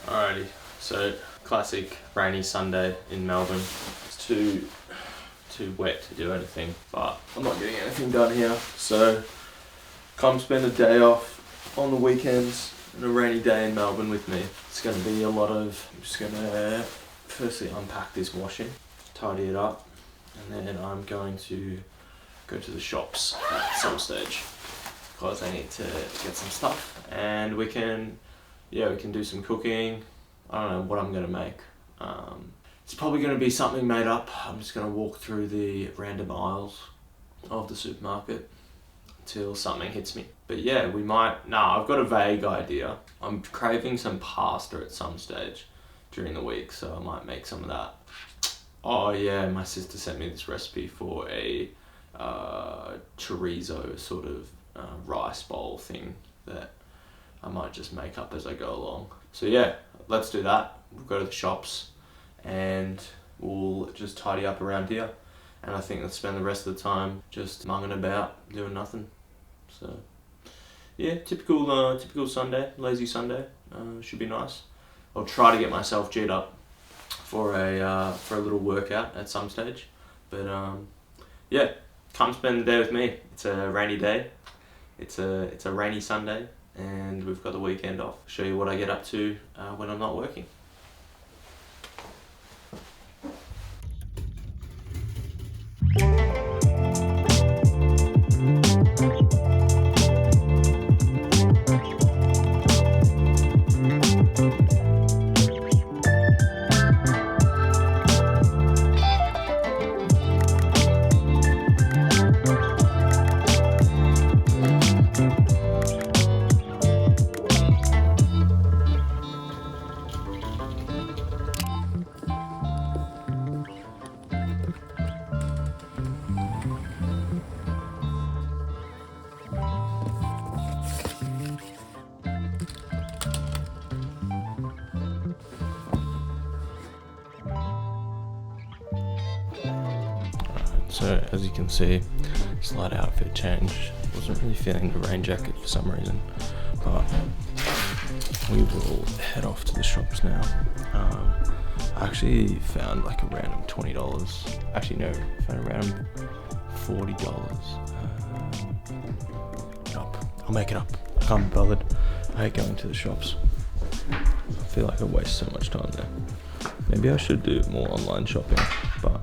Alrighty, so classic rainy Sunday in Melbourne. It's too wet to do anything, but I'm not getting anything done here, so come spend a day off on the weekends and a rainy day in Melbourne with me. It's going to be a lot of, I'm just going to firstly unpack this washing, tidy it up, and then I'm going to go to the shops at some stage because I need to get some stuff, and we can do some cooking. I don't know what I'm going to make. It's probably going to be something made up. I'm just going to walk through the random aisles of the supermarket until something hits me. But yeah, I've got a vague idea. I'm craving some pasta at some stage during the week, so I might make some of that. Oh yeah, my sister sent me this recipe for a chorizo sort of rice bowl thing that I might just make up as I go along. So yeah, let's do that. We'll go to the shops and we'll just tidy up around here. And I think let's spend the rest of the time just mugging about, doing nothing. So yeah, typical Sunday, lazy Sunday. Should be nice. I'll try to get myself G'd up for a little workout at some stage. But yeah, come spend the day with me. It's a rainy day. It's a rainy Sunday, and we've got the weekend off. Show you what I get up to when I'm not working. So as you can see, slight outfit change. Wasn't really feeling the rain jacket for some reason, but we will head off to the shops now. I actually found like a random $20. Actually no, found a random $40. I'll make it up. I can't be bothered. I hate going to the shops. I feel like I waste so much time there. Maybe I should do more online shopping, but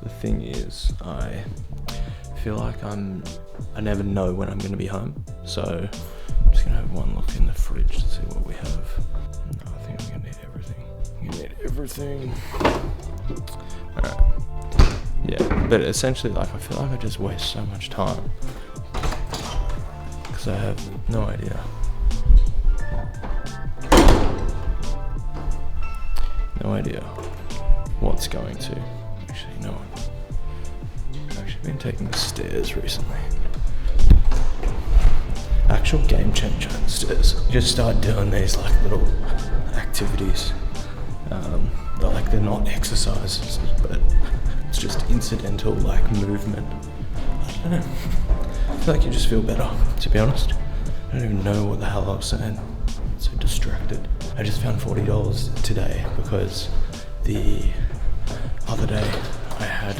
the thing is, I feel like I never know when I'm going to be home, so I'm just going to have one look in the fridge to see what we have. No, I think I'm going to need everything. I'm going to need everything. Alright. Yeah, but essentially, like, I feel like I just waste so much time because I have no idea. No idea what's going to. Actually, no one. I've actually been taking the stairs recently. Actual game changer on the stairs. Just start doing these like little activities. They're not exercises, but it's just incidental like movement. I don't know. I feel like you just feel better, to be honest. I don't even know what the hell I was saying. I'm so distracted. I just found $40 today because the other day I had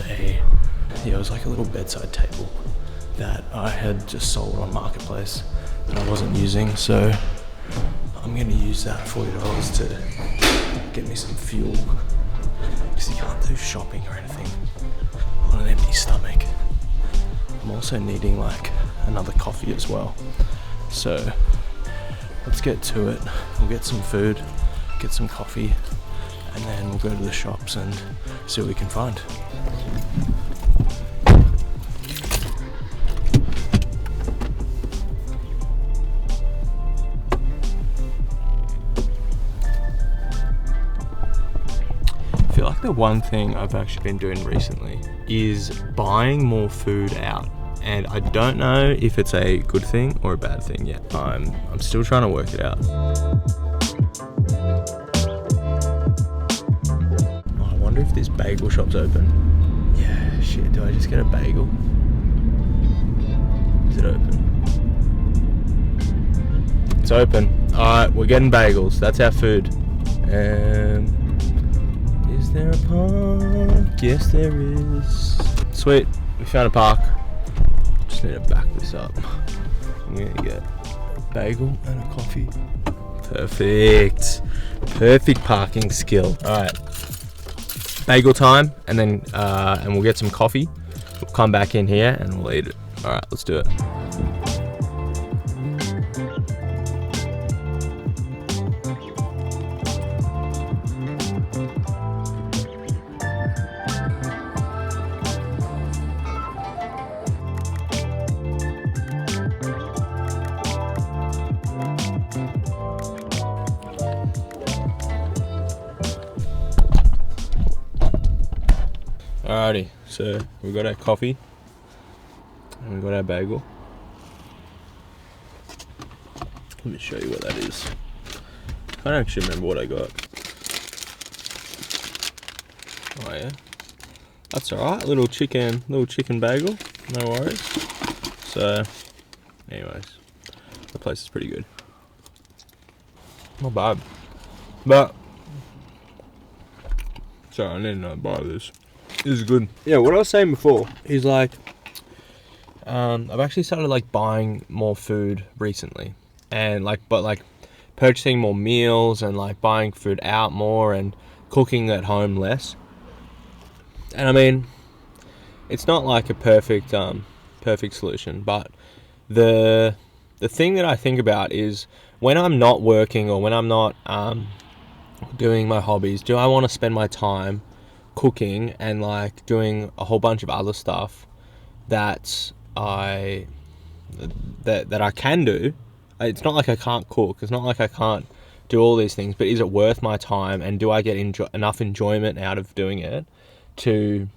it was like a little bedside table that I had just sold on Marketplace that I wasn't using, so I'm going to use that $40 to get me some fuel, because you can't do shopping or anything on an empty stomach. I'm also needing like another coffee as well, so let's get to it. We'll get some food, get some coffee, and then we'll go to the shops and see what we can find. the one thing I've actually been doing recently is buying more food out. And I don't know if it's a good thing or a bad thing yet. I'm still trying to work it out. Oh, I wonder if this bagel shop's open. Yeah, shit, do I just get a bagel? Is it open? It's open. Alright, we're getting bagels. That's our food. Is there a park? Yes, there is. Sweet, we found a park. Just need to back this up. I'm gonna get a bagel and a coffee. Perfect. Perfect parking skill. Alright. Bagel time, and then and we'll get some coffee. We'll come back in here and we'll eat it. Alright, let's do it. Alrighty, so we got our coffee and we got our bagel. Let me show you what that is. I don't actually remember what I got. Oh yeah, that's alright. Little chicken bagel, no worries. So, anyways, the place is pretty good. Not bad, but sorry, I need to buy this. This is good. Yeah, what I was saying before is like, I've actually started like buying more food recently, and like, but like purchasing more meals and like buying food out more and cooking at home less. And I mean, it's not like a perfect solution, but the thing that I think about is when I'm not working or when I'm not doing my hobbies, do I want to spend my time cooking and like doing a whole bunch of other stuff that I can do? It's not like I can't cook, it's not like I can't do all these things, but is it worth my time, and do I get enough enjoyment out of doing it to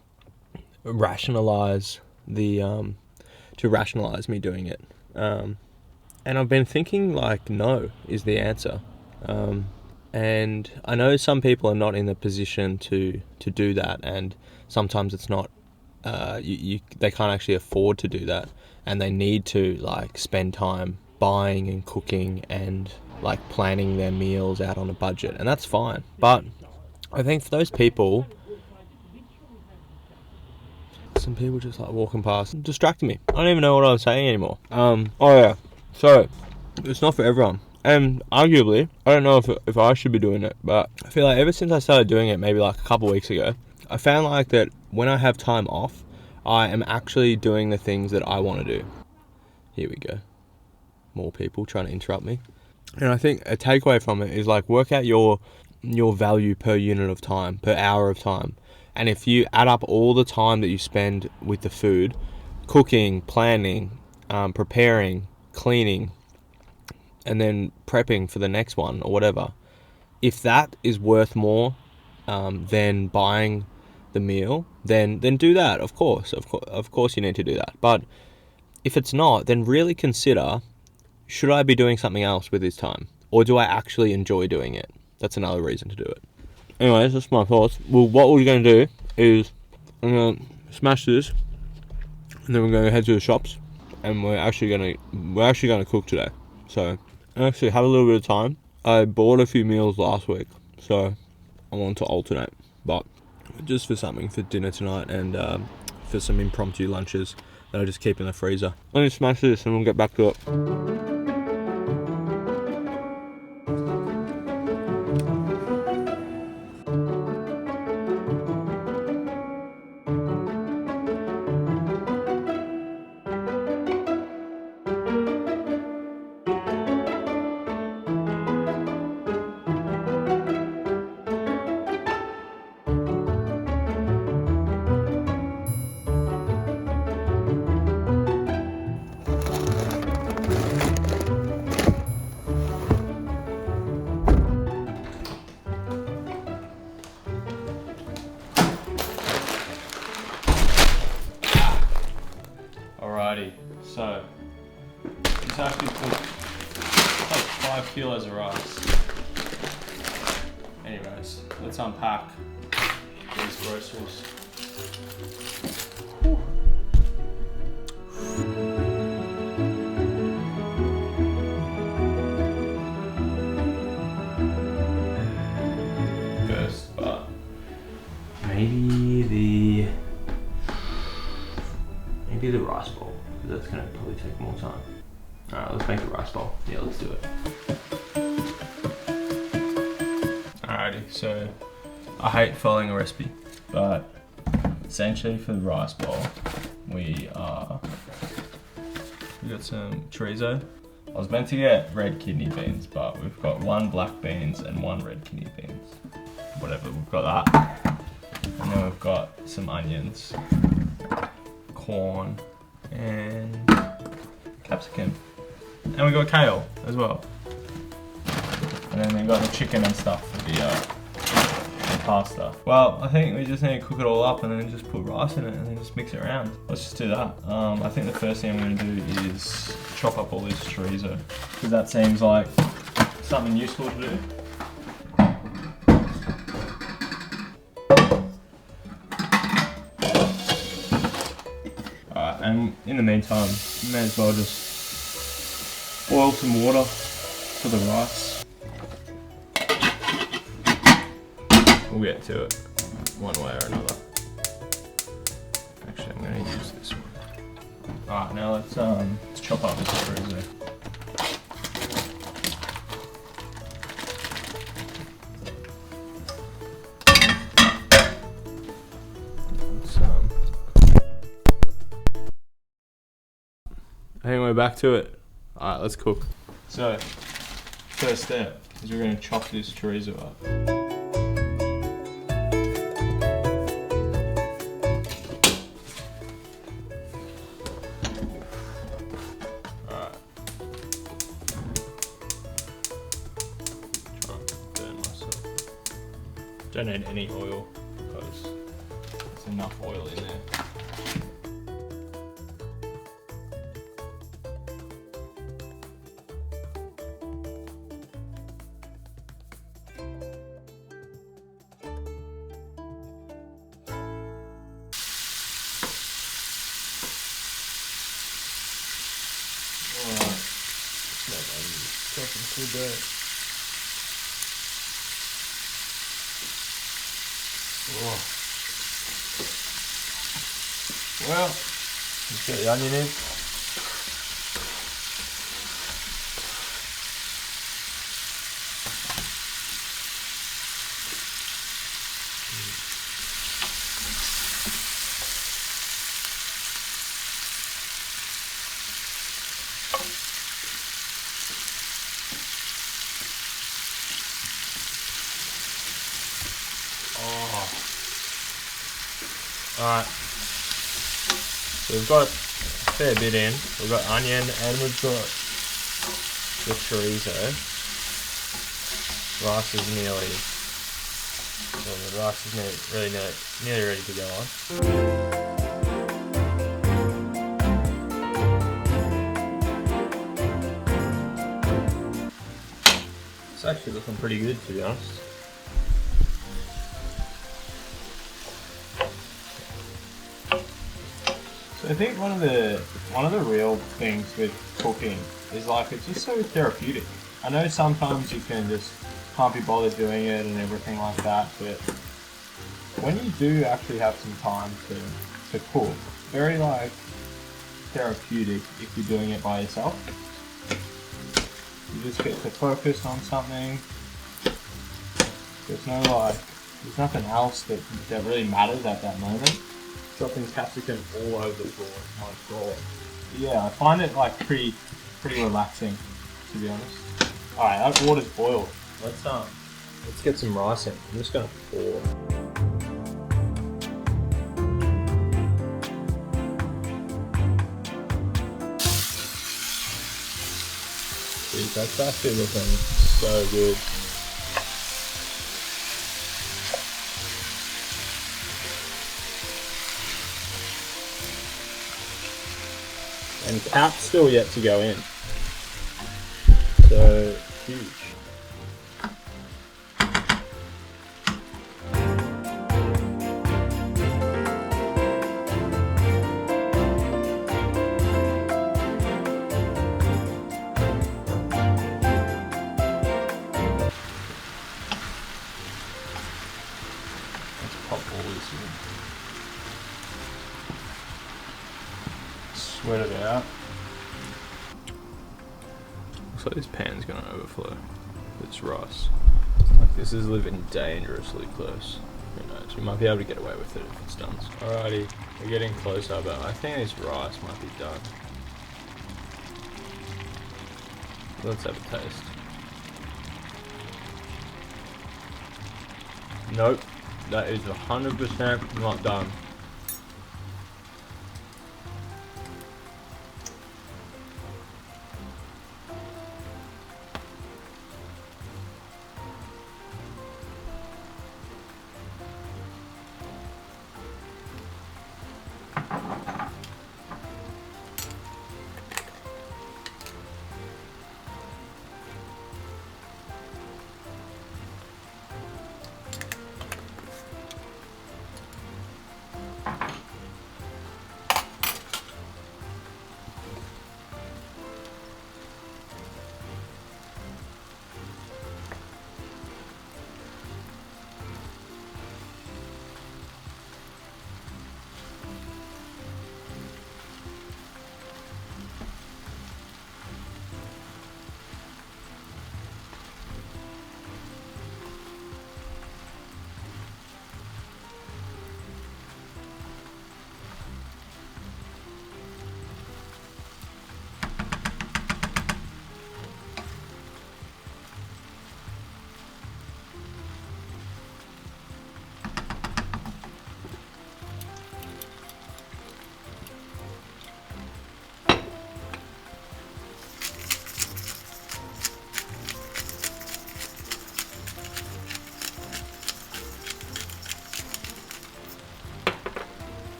rationalize me doing it? And I've been thinking like no is the answer. And I know some people are not in the position to do that, and sometimes it's not, they can't actually afford to do that, and they need to like spend time buying and cooking and like planning their meals out on a budget, and that's fine. But I think for those people, some people just like walking past, distracting me. I don't even know what I was saying anymore. Oh yeah, so it's not for everyone. And arguably, I don't know if I should be doing it, but I feel like ever since I started doing it, maybe like a couple weeks ago, I found like that when I have time off, I am actually doing the things that I want to do. Here we go. More people trying to interrupt me. And I think a takeaway from it is like work out your value per unit of time, per hour of time. And if you add up all the time that you spend with the food, cooking, planning, preparing, cleaning, and then prepping for the next one or whatever, if that is worth more than buying the meal, then do that. Of course you need to do that. But if it's not, then really consider, should I be doing something else with this time, or do I actually enjoy doing it? That's another reason to do it. Anyways, that's my thoughts. Well, what we're going to do is I'm going to smash this, and then we're going to head to the shops, and we're actually going to cook today. So I actually have a little bit of time. I bought a few meals last week, so I want to alternate, but just for something for dinner tonight, and for some impromptu lunches that I just keep in the freezer. Let me smash this and we'll get back to it. kilos of rice. Anyways, let's unpack these groceries. Whew. First, but maybe the rice bowl, because that's gonna probably take more time. Alright, let's make the rice bowl. Yeah, let's do it. Alrighty, so I hate following a recipe, but essentially for the rice bowl, we got some chorizo. I was meant to get red kidney beans, but we've got 1 black beans and 1 red kidney beans. Whatever, we've got that. And then we've got some onions, corn, and capsicum. And we got kale as well. And then we got the chicken and stuff for the pasta. Well, I think we just need to cook it all up and then just put rice in it and then just mix it around. Let's just do that. I think the first thing I'm going to do is chop up all this chorizo, because that seems like something useful to do. Alright, and in the meantime, you may as well just boil some water for the rice. We'll get to it one way or another. Actually, I'm going to use this one. Alright, now let's chop up this chorizo. I think we're back to it. Alright, let's cook. So, first step is we're going to chop this chorizo up. Alright. Try not to burn myself. Don't need any oil because there's enough oil in there. Too bad. Oh. Well, let's get the onion in. Alright, so we've got a fair bit in. We've got onion and we've got the chorizo. Rice is nearly nearly ready to go on. It's actually looking pretty good, to be honest. I think one of the real things with cooking is like it's just so therapeutic. I know sometimes you can't be bothered doing it and everything like that, but when you do actually have some time to cook, very like therapeutic if you're doing it by yourself. You just get to focus on something. There's nothing else that really matters at that moment. Dropping capsicum all over the floor. My god. Yeah, I find it like pretty relaxing, to be honest. Alright, that water's boiled. Let's get some rice in. I'm just gonna pour. Dude, that's actually looking so good. And cap's still yet to go in. So, huge. this in. Sweat it out. Looks like this pan's gonna overflow. It's rice. Like this is living dangerously close. Who knows? We might be able to get away with it if it's done. Alrighty, we're getting closer, but I think this rice might be done. Let's have a taste. Nope, that is 100% not done.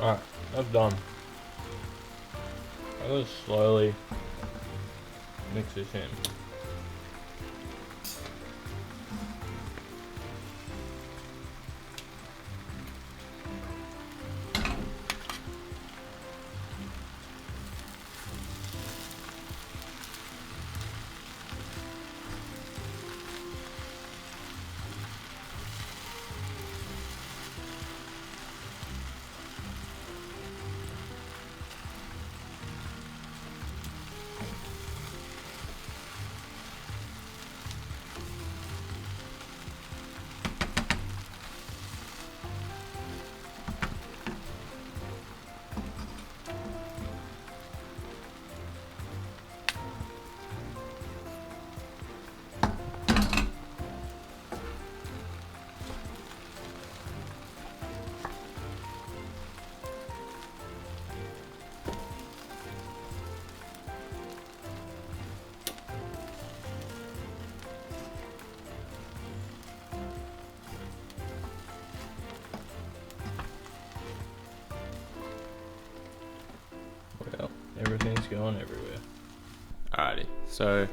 Alright, that's done. I'm gonna slowly mix this in. Well, everything's going everywhere. Alrighty, so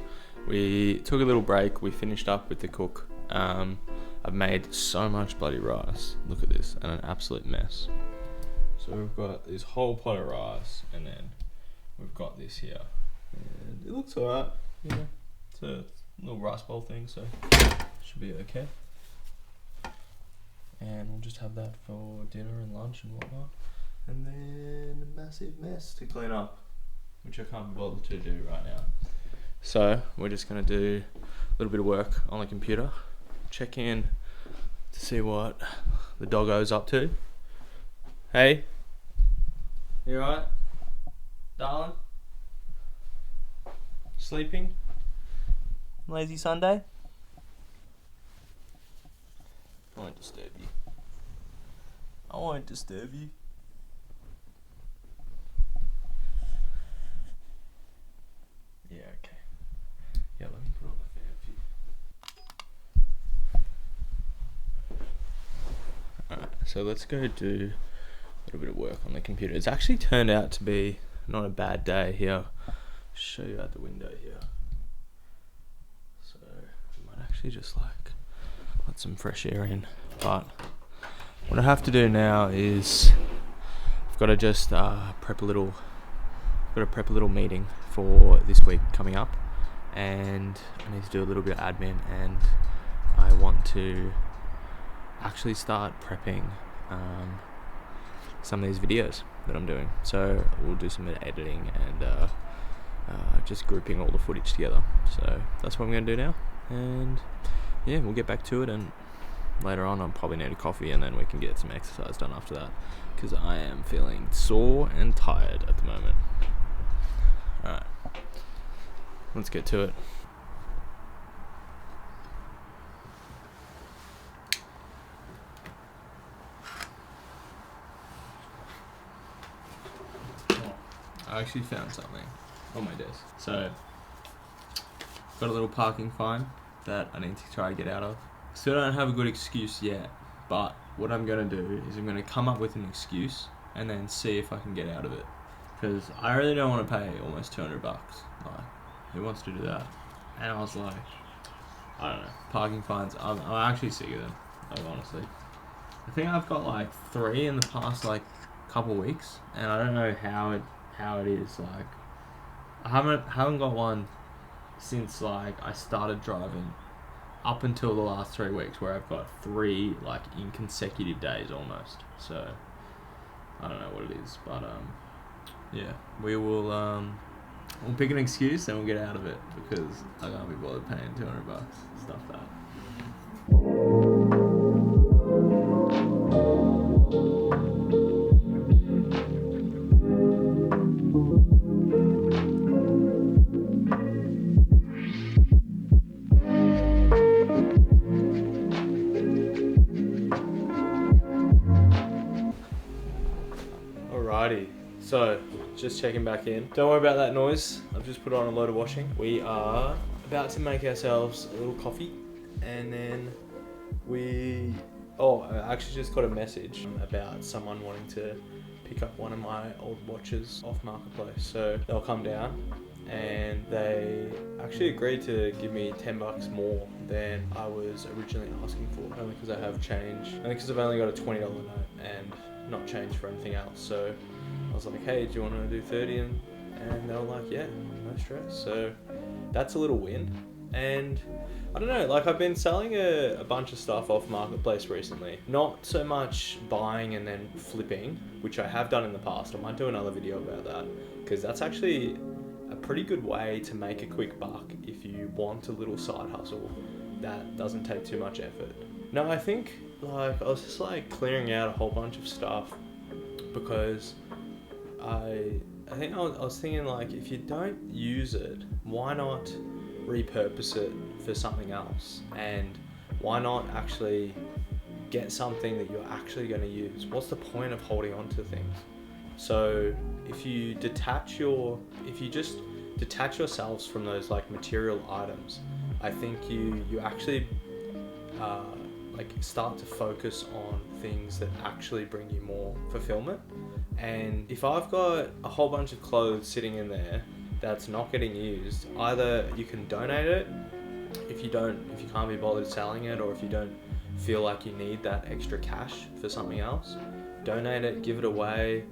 we took a little break. We finished up with the cook. I've made so much bloody rice. Look at this, and an absolute mess. So we've got this whole pot of rice, and then we've got this here. And it looks alright, you know. It's a little rice bowl thing, so should be okay. And we'll just have that for dinner and lunch and whatnot. And then a massive mess to clean up, which I can't be bothered to do right now. So we're just gonna do a little bit of work on the computer, check in to see what the doggo's up to. Hey, you alright, darling? Sleeping? Lazy Sunday? I won't disturb you. I won't disturb you. Yeah, okay. Yeah, let me put on the fan for you. Alright, so let's go do a little bit of work on the computer. It's actually turned out to be not a bad day here. Show you out the window here. So we might actually just like let some fresh air in, but What I have to do now is I've got to just prep a little meeting for this week coming up, and I need to do a little bit of admin, and I want to actually start prepping some of these videos that I'm doing. So we'll do some editing and just grouping all the footage together. So that's what I'm going to do now, and yeah, we'll get back to it. And later on I'll probably need a coffee, and then we can get some exercise done after that, because I am feeling sore and tired at the moment. Alright, let's get to it. I actually found something on my desk. So, got a little parking fine that I need to try to get out of. Still don't have a good excuse yet, but what I'm going to do is I'm going to come up with an excuse and then see if I can get out of it. Because I really don't want to pay almost $200. Like, who wants to do that? And I was like, I don't know, parking fines, I'm actually sick of them, like, honestly. I think I've got like 3 in the past like couple weeks, and I don't know how it is. Like, I haven't got one since like I started driving up until the last 3 weeks, where I've got 3 like in consecutive days almost. So I don't know what it is, but yeah, we'll pick an excuse and we'll get out of it, because I can't be bothered paying $200. Stuff that. Alrighty, so just checking back in. Don't worry about that noise. I've just put on a load of washing. We are about to make ourselves a little coffee, and then I actually just got a message about someone wanting to pick up one of my old watches off Marketplace. So they'll come down, and they actually agreed to give me $10 more than I was originally asking for, only because I have change, only because I've only got a $20 note and not change for anything else. So I was like, hey, do you want to do 30? And they were like, yeah, no stress. So that's a little win. And I don't know, like, I've been selling a bunch of stuff off Marketplace recently. Not so much buying and then flipping, which I have done in the past. I might do another video about that, because that's actually a pretty good way to make a quick buck if you want a little side hustle that doesn't take too much effort. No, I think, like, I was just like clearing out a whole bunch of stuff, because I think I was thinking, like, if you don't use it, why not repurpose it for something else? And why not actually get something that you're actually going to use? What's the point of holding on to things? So if you just detach yourselves from those like material items, I think you actually like start to focus on things that actually bring you more fulfillment. And if I've got a whole bunch of clothes sitting in there that's not getting used, either you can donate it if you can't be bothered selling it, or if you don't feel like you need that extra cash for something else, donate it, give it away,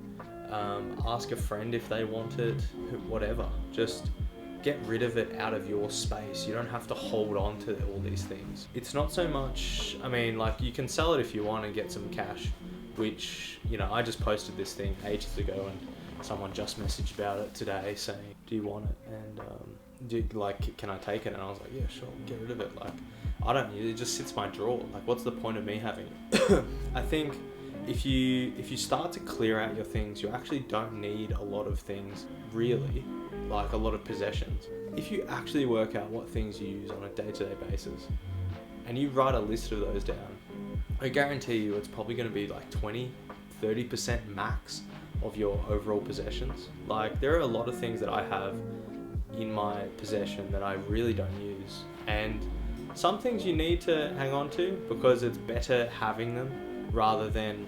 ask a friend if they want it, whatever. Just get rid of it out of your space. You don't have to hold on to all these things. It's not so much, I mean, like, you can sell it if you want and get some cash, which, you know, I just posted this thing ages ago, and someone just messaged about it today saying, do you want it? And can I take it? And I was like, yeah, sure, get rid of it. Like, I don't use it, it just sits in my drawer. Like, what's the point of me having it? I think if you start to clear out your things, you actually don't need a lot of things, really, like a lot of possessions. If you actually work out what things you use on a day-to-day basis, and you write a list of those down, I guarantee you it's probably going to be like 20-30% max of your overall possessions. Like, there are a lot of things that I have in my possession that I really don't use, and some things you need to hang on to because it's better having them rather than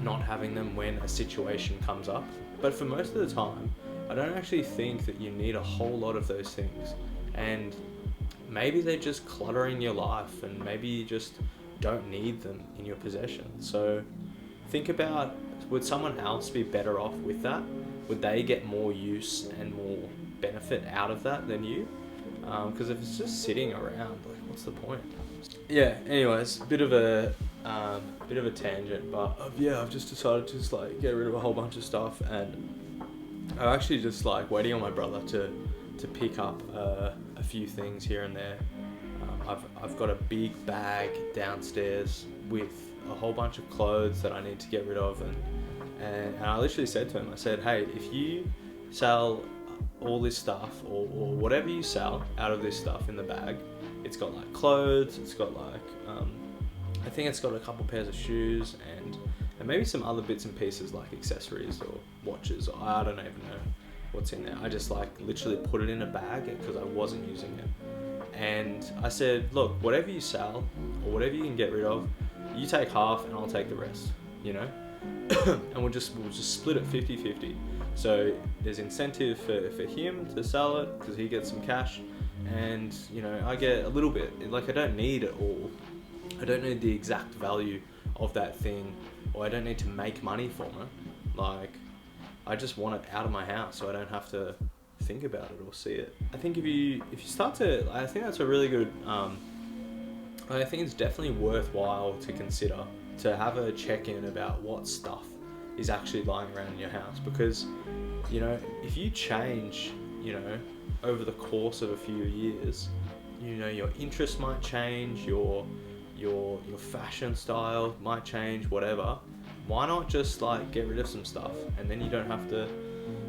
not having them when a situation comes up. But for most of the time, I don't actually think that you need a whole lot of those things, and maybe they're just cluttering your life, and maybe you just don't need them in your possession. So think about, would someone else be better off with that? Would they get more use and more benefit out of that than you? Because if it's just sitting around, like, what's the point? Yeah. Anyways, bit of a tangent, but yeah, I've just decided to just like get rid of a whole bunch of stuff, and I'm actually just like waiting on my brother to pick up a few things here and there. I've got a big bag downstairs with a whole bunch of clothes that I need to get rid of, and I literally said to him, I said, hey, if you sell all this stuff or whatever you sell out of this stuff in the bag, it's got like clothes, it's got like I think it's got a couple pairs of shoes and maybe some other bits and pieces like accessories or watches, or I don't even know what's in there. I just like literally put it in a bag because I wasn't using it, and I said, look, whatever you sell or whatever you can get rid of, you take half and I'll take the rest, you know. And we'll just split it 50-50. So there's incentive for him to sell it because he gets some cash, and you know, I get a little bit. Like, I don't need it all. I don't need the exact value of that thing, or I don't need to make money from it. Like, I just want it out of my house so I don't have to think about it or see it. I think if you start to, I think that's a really good, I think it's definitely worthwhile to consider to have a check-in about what stuff is actually lying around in your house, because, you know, if you change, you know, over the course of a few years, you know, your interest might change, your fashion style might change, whatever. Why not just like get rid of some stuff, and then you don't have to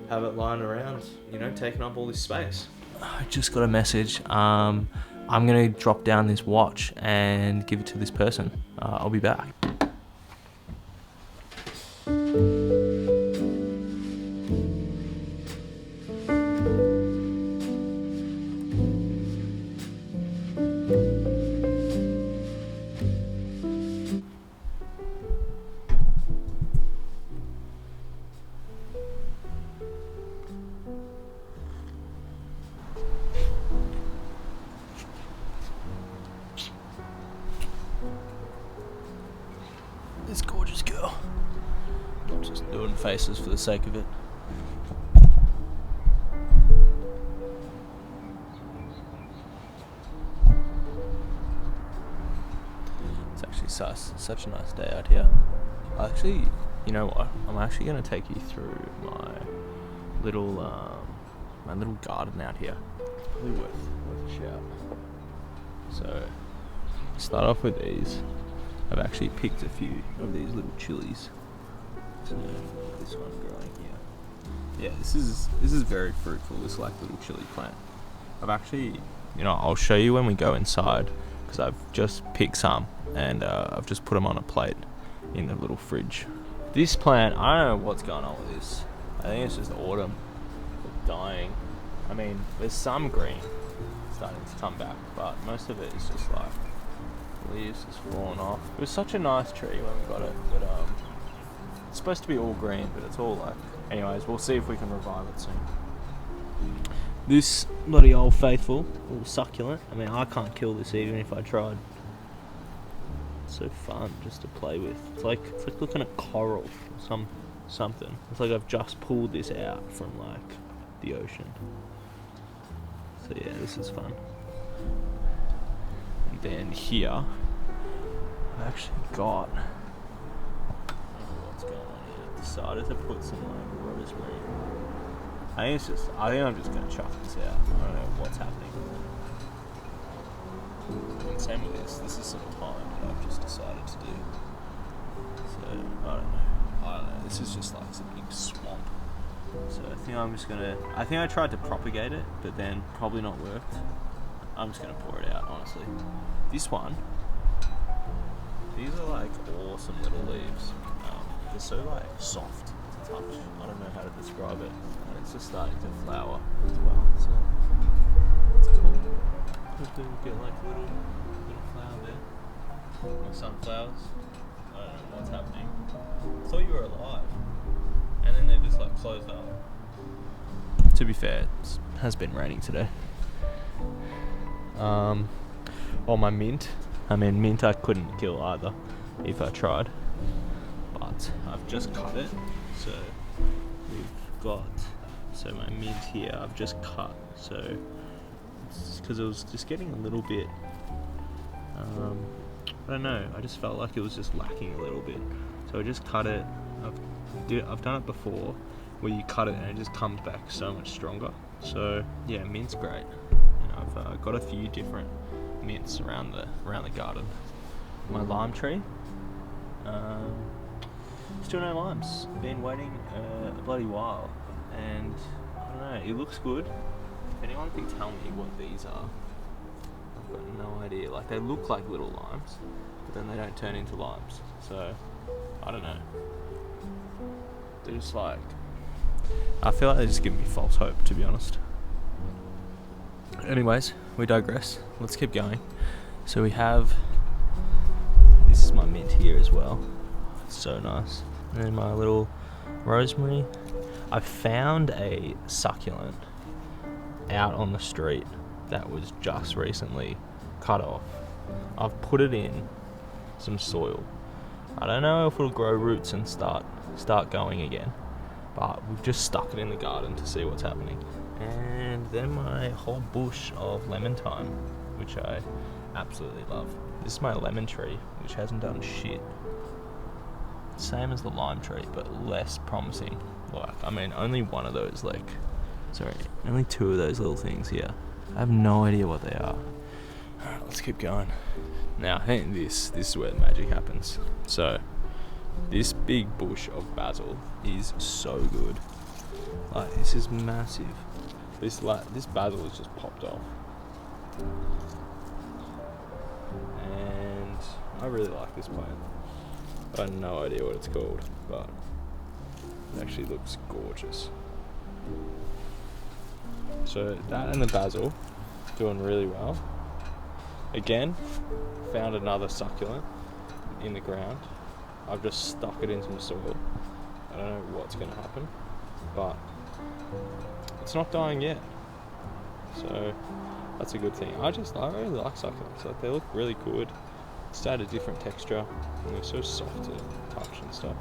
have it lying around, you know, taking up all this space. I just got a message. I'm gonna drop down this watch and give it to this person. I'll be back. This gorgeous girl. I'm just doing faces for the sake of it. It's actually such a nice day out here. Actually, you know what? I'm actually going to take you through my little garden out here. It's probably worth a shout. So, start off with these. I've actually picked a few of these little chilies. So this one growing here. Yeah, this is very fruitful. This like little chili plant. I've actually, you know, I'll show you when we go inside, because I've just picked some and I've just put them on a plate in the little fridge. This plant, I don't know what's going on with this. I think it's just autumn. It's dying. I mean, there's some green starting to come back, but most of it is just like leaves just falling off. It was such a nice tree when we got it, but it's supposed to be all green, but it's all like, anyways, we'll see if we can revive it soon. This bloody old faithful little succulent, I mean, I can't kill this even if I tried. It's so fun just to play with. It's like looking at coral or something. It's like I've just pulled this out from like the ocean. So yeah, this is fun. And then here, I've actually got, I don't know what's going on here. I've decided to put some like rosemary. I think I'm just gonna chuck this out. I don't know what's happening. And same with this. This is some thyme that I've just decided to do. So I don't know. This is just like some big swamp. So I think I tried to propagate it, but then probably not worked. I'm just gonna pour it out, honestly. This one, these are like awesome little leaves. They're so like soft to touch. I don't know how to describe it. And it's just starting to flower as well. So it's cool. Hopefully we'll get like little flower there. Or sunflowers. I don't know what's happening. I thought you were alive. And then they just like closed up. To be fair, it has been raining today. My mint I mean, mint I couldn't kill either if I tried. But I've just cut it. So we've got, so my mint here I've just cut. So it's because it was just getting a little bit, I don't know, I just felt like it was just lacking a little bit. So I just cut it. I've done it before where you cut it and it just comes back so much stronger. So yeah, mint's great. And I've got a few different mints around the garden. My lime tree, still no limes. Been waiting a bloody while, and I don't know, it looks good. If anyone can tell me what these are, I've got no idea. Like, they look like little limes, but then they don't turn into limes. So I don't know. They're just like, I feel like they just give me false hope, to be honest. Anyways, we digress. Let's keep going. So we have, this is my mint here as well. It's so nice. And then my little rosemary. I found a succulent out on the street that was just recently cut off. I've put it in some soil. I don't know if it'll grow roots and start going again, but we've just stuck it in the garden to see what's happening. And then my whole bush of lemon thyme, which I absolutely love. This is my lemon tree, which hasn't done shit. Same as the lime tree, but less promising. Like, I mean, only one of those, only two of those little things here. I have no idea what they are. Alright, let's keep going. Now, I think this is where the magic happens. So, this big bush of basil is so good. Like, this is massive. This basil has just popped off. And I really like this plant. I have no idea what it's called, but it actually looks gorgeous. So that and the basil doing really well. Again, found another succulent in the ground. I've just stuck it in some soil. I don't know what's going to happen, but it's not dying yet. So that's a good thing. I really like succulents. Like, they look really good. It's had a different texture and they're so soft to touch and stuff.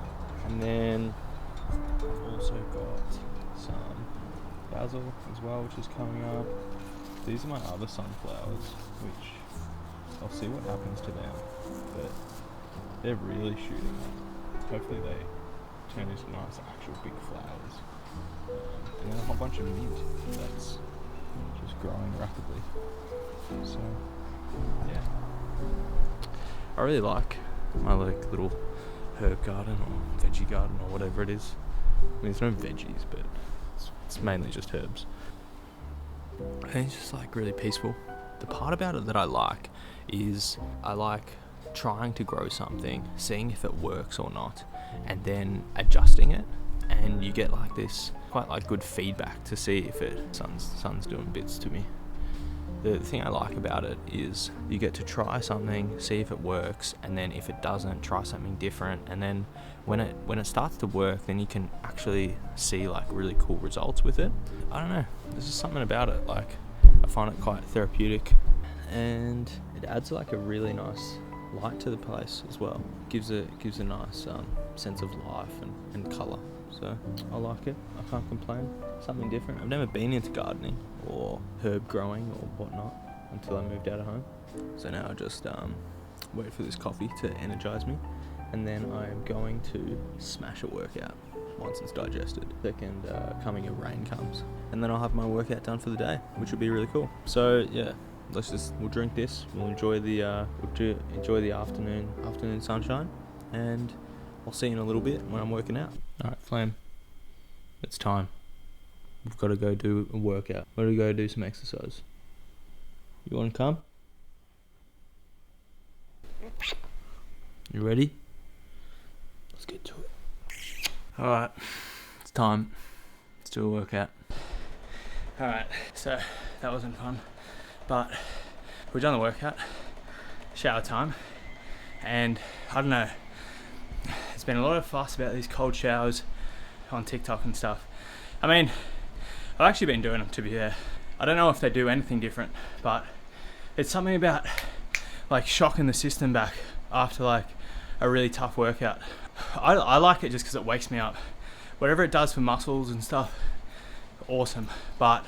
And then I've also got some basil as well, which is coming up. These are my other sunflowers, which I'll see what happens to them, but they're really shooting up. Hopefully they turn into nice actual big flowers. And then a whole bunch of mint that's just growing rapidly. So yeah, I really like my little herb garden or veggie garden or whatever it is. I mean, there's no veggies, but it's mainly just herbs. And it's just like really peaceful. The part about it that I like is I like trying to grow something, seeing if it works or not, and then adjusting it, and you get like this quite like good feedback to see if sun's doing bits to me. The thing I like about it is you get to try something, see if it works, and then if it doesn't, try something different, and then when it starts to work, then you can actually see like really cool results with it. I don't know, there's just something about it, like I find it quite therapeutic, and it adds like a really nice light to the place as well. Gives a nice sense of life and colour. So I like it. I can't complain. Something different. I've never been into gardening or herb growing or whatnot until I moved out of home. So now I just wait for this coffee to energise me, and then I'm going to smash a workout once it's digested. Second coming of rain comes, and then I'll have my workout done for the day, which will be really cool. So yeah, we'll drink this. We'll enjoy the afternoon sunshine, and I'll see you in a little bit when I'm working out. Alright, Flame, it's time. We've got to go do a workout. We've got to go do some exercise. You want to come? You ready? Let's get to it. Alright, it's time. Let's do a workout. Alright, so that wasn't fun, but we've done the workout. Shower time, and I don't know, there's been a lot of fuss about these cold showers on TikTok and stuff. I mean, I've actually been doing them, to be fair. I don't know if they do anything different, but it's something about like shocking the system back after like a really tough workout. I like it just because it wakes me up. Whatever it does for muscles and stuff, awesome. But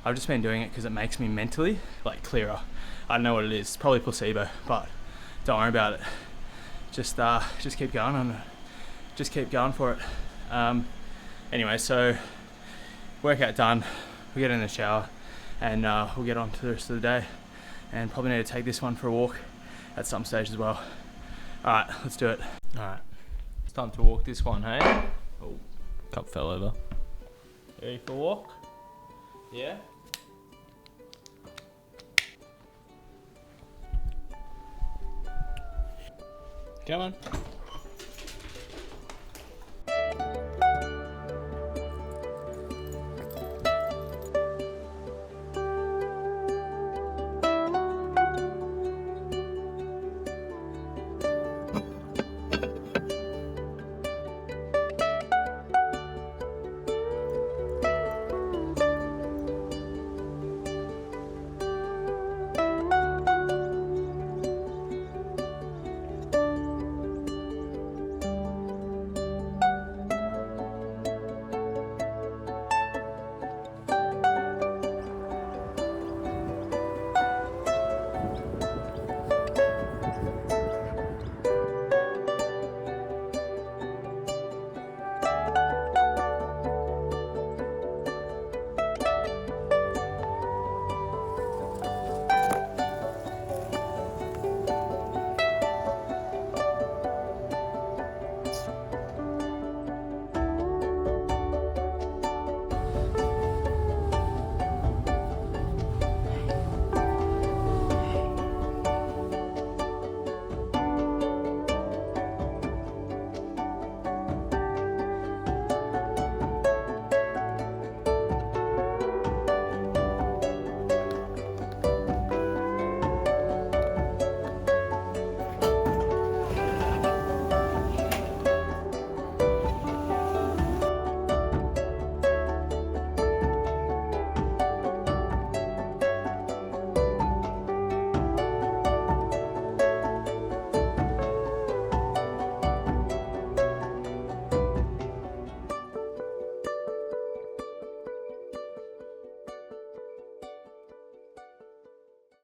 I've just been doing it because it makes me mentally like clearer. I don't know what it is. It's probably placebo, but don't worry about it. Just keep going on it. Just keep going for it. Anyway, so workout done. We get in the shower and we'll get on to the rest of the day. And probably need to take this one for a walk at some stage as well. All right, let's do it. All right, it's time to walk this one, hey? Oh, Cup fell over. ready for a walk? Yeah? Come on.